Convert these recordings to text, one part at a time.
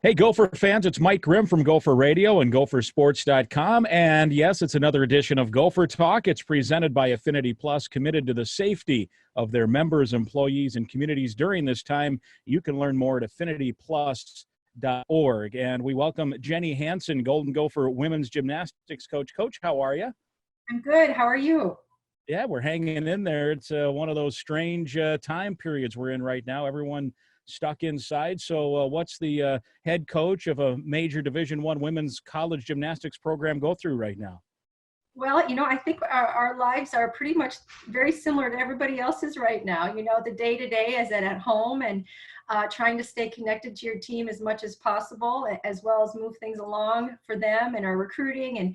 Hey, Gopher fans, it's Mike Grimm from Gopher Radio and gophersports.com. And yes, it's another edition of Gopher Talk. It's presented by Affinity Plus, committed to the safety of their members, employees, and communities during this time. You can learn more at affinityplus.org. And we welcome Jenny Hansen, Golden Gopher women's gymnastics coach. Coach, how are you? I'm good. How are you? Yeah, we're hanging in there. It's one of those strange time periods we're in right now. Everyone stuck inside. So what's the head coach of a major Division I women's college gymnastics program go through right now? Well, I think our lives are pretty much very similar to everybody else's right now. The day-to-day is at home and trying to stay connected to your team as much as possible, as well as move things along for them and our recruiting. And,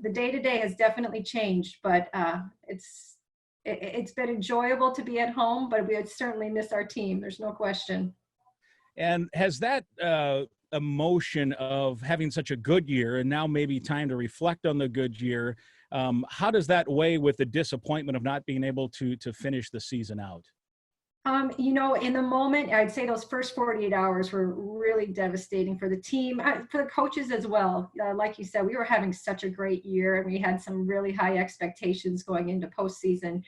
the day-to-day has definitely changed, but it's been enjoyable to be at home, but we would certainly miss our team. There's no question. And has that emotion of having such a good year and now maybe time to reflect on the good year, how does that weigh with the disappointment of not being able to finish the season out? In the moment, I'd say those first 48 hours were really devastating for the team, for the coaches as well. Like you said, we were having such a great year and we had some really high expectations going into postseason.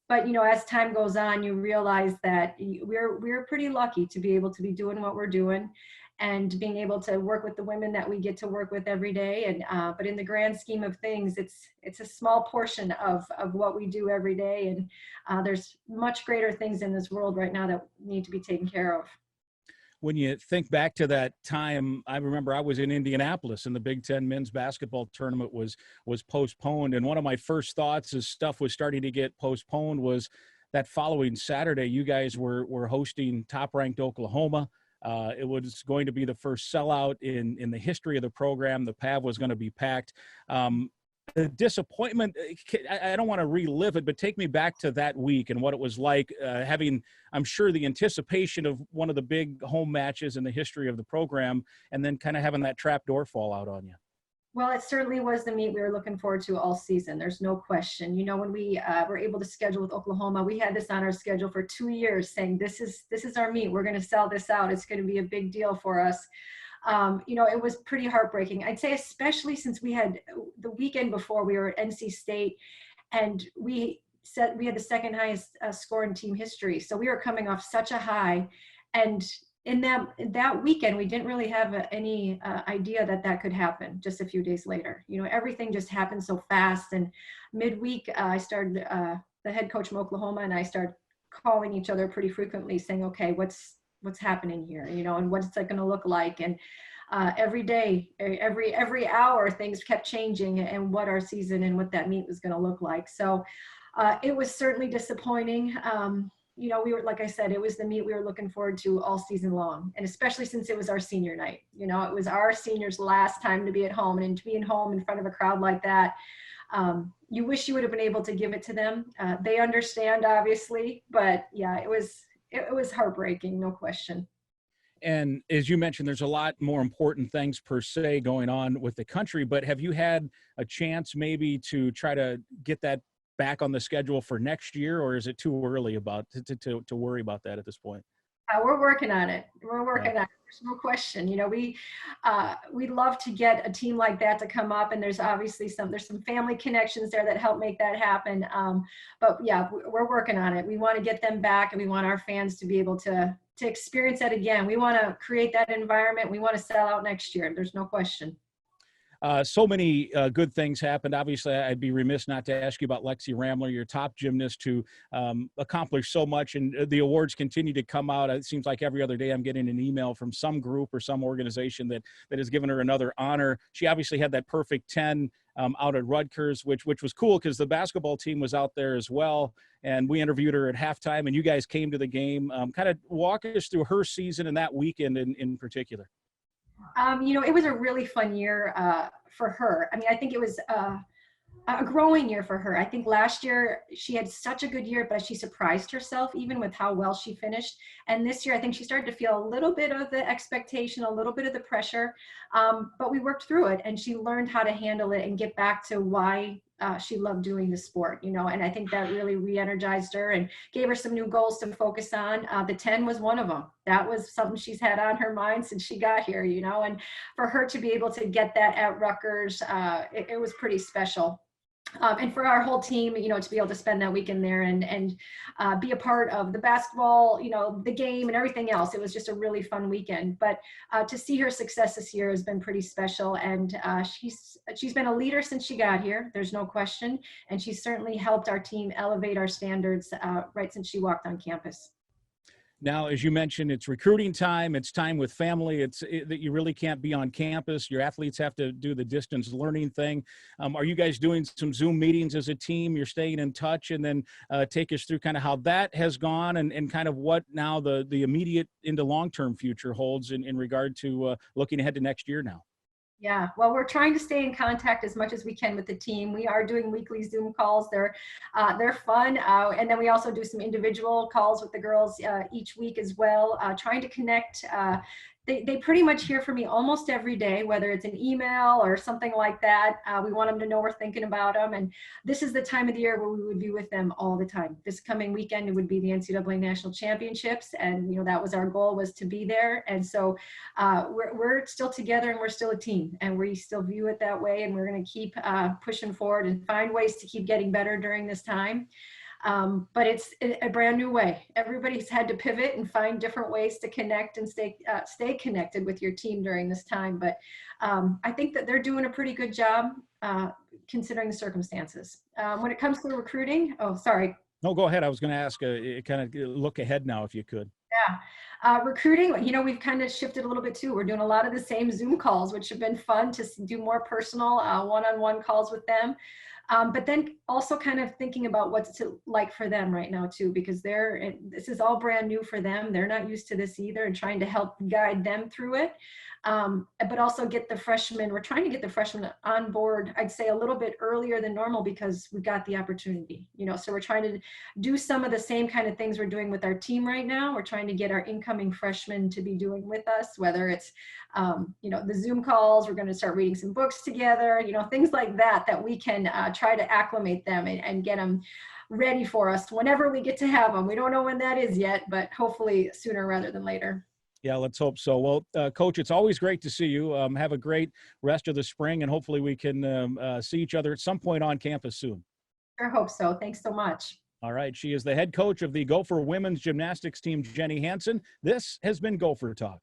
But as time goes on, you realize that we're pretty lucky to be able to be doing what we're doing and being able to work with the women that we get to work with every day. And but in the grand scheme of things, it's a small portion of what we do every day. And there's much greater things in this world right now that need to be taken care of. When you think back to that time, I remember I was in Indianapolis and the Big Ten men's basketball tournament was postponed. And one of my first thoughts as stuff was starting to get postponed was that following Saturday, you guys were hosting top-ranked Oklahoma. It was going to be the first sellout in the history of the program. The PAV was going to be packed. The disappointment, I don't want to relive it, but take me back to that week and what it was like having, I'm sure, the anticipation of one of the big home matches in the history of the program and then kind of having that trap door fall out on you. Well, it certainly was the meet we were looking forward to all season. There's no question. When we were able to schedule with Oklahoma, we had this on our schedule for 2 years saying, this is our meet. We're going to sell this out. It's going to be a big deal for us. It was pretty heartbreaking. I'd say especially since we had the weekend before we were at NC State and we had the second highest score in team history. So we were coming off such a high. And in that weekend, we didn't really have any idea that could happen just a few days later. Everything just happened so fast. And midweek, I started, the head coach from Oklahoma and I started calling each other pretty frequently saying, okay, what's happening here, and what's that going to look like? And every day, every hour, things kept changing and what our season and what that meet was going to look like. So it was certainly disappointing. We were, like I said, it was the meet we were looking forward to all season long. And especially since it was our senior night, it was our seniors' last time to be at home, and to be at home in front of a crowd like that, you wish you would have been able to give it to them. They understand, obviously, but yeah, it was heartbreaking, no question. And as you mentioned, there's a lot more important things per se going on with the country, but have you had a chance maybe to try to get that back on the schedule for next year, or is it too early to worry about that at this point? We're working on it. We're working on it. There's no question. We'd love to get a team like that to come up, and there's obviously some family connections there that help make that happen. But yeah, we're working on it. We want to get them back, and we want our fans to be able to experience that again. We want to create that environment. We want to sell out next year. There's no question. So many good things happened. Obviously, I'd be remiss not to ask you about Lexi Ramler, your top gymnast, who accomplished so much, and the awards continue to come out. It seems like every other day I'm getting an email from some group or some organization that has given her another honor. She obviously had that perfect 10 out at Rutgers, which was cool because the basketball team was out there as well, and we interviewed her at halftime, and you guys came to the game. Kind of walk us through her season and that weekend in particular. It was a really fun year for her. I mean, I think it was a growing year for her. I think last year she had such a good year, but she surprised herself even with how well she finished. And this year, I think she started to feel a little bit of the expectation, a little bit of the pressure, but we worked through it and she learned how to handle it and get back to why she loved doing the sport, and I think that really re-energized her and gave her some new goals to focus on. The 10 was one of them. That was something she's had on her mind since she got here, and for her to be able to get that at Rutgers, it was pretty special. And for our whole team, to be able to spend that weekend there and be a part of the basketball, the game and everything else. It was just a really fun weekend. But to see her success this year has been pretty special. And she's been a leader since she got here. There's no question. And she's certainly helped our team elevate our standards right since she walked on campus. Now, as you mentioned, it's recruiting time. It's time with family. That you really can't be on campus. Your athletes have to do the distance learning thing. Are you guys doing some Zoom meetings as a team? You're staying in touch, and then take us through kind of how that has gone and kind of what now the immediate into long-term future holds in regard to looking ahead to next year now. Yeah, well, we're trying to stay in contact as much as we can with the team. We are doing weekly Zoom calls. They're fun, and then we also do some individual calls with the girls each week as well, trying to connect. They pretty much hear from me almost every day, whether it's an email or something like that. We want them to know we're thinking about them. And this is the time of the year where we would be with them all the time. This coming weekend, it would be the NCAA National Championships. And, that was our goal, was to be there. And so we're still together and we're still a team. And we still view it that way. And we're going to keep pushing forward and find ways to keep getting better during this time. But it's a brand new way. Everybody's had to pivot and find different ways to connect and stay connected with your team during this time. But I think that they're doing a pretty good job considering the circumstances. When it comes to recruiting, oh, sorry. No, go ahead. I was going to ask, kind of look ahead now, if you could. Yeah. Recruiting, we've kind of shifted a little bit too. We're doing a lot of the same Zoom calls, which have been fun to do more personal one-on-one calls with them. But then also kind of thinking about what's like for them right now too, because this is all brand new for them. They're not used to this either, and trying to help guide them through it. But also get the freshmen, we're trying to get the freshmen on board, I'd say a little bit earlier than normal because we got the opportunity, so we're trying to do some of the same kind of things we're doing with our team right now. We're trying to get our incoming freshmen to be doing with us, whether it's, the Zoom calls, we're going to start reading some books together, things like that we can try to acclimate them and get them ready for us whenever we get to have them. We don't know when that is yet, but hopefully sooner rather than later. Yeah, let's hope so. Well, Coach, it's always great to see you. Have a great rest of the spring, and hopefully we can see each other at some point on campus soon. I hope so. Thanks so much. All right. She is the head coach of the Gopher women's gymnastics team, Jenny Hansen. This has been Gopher Talk.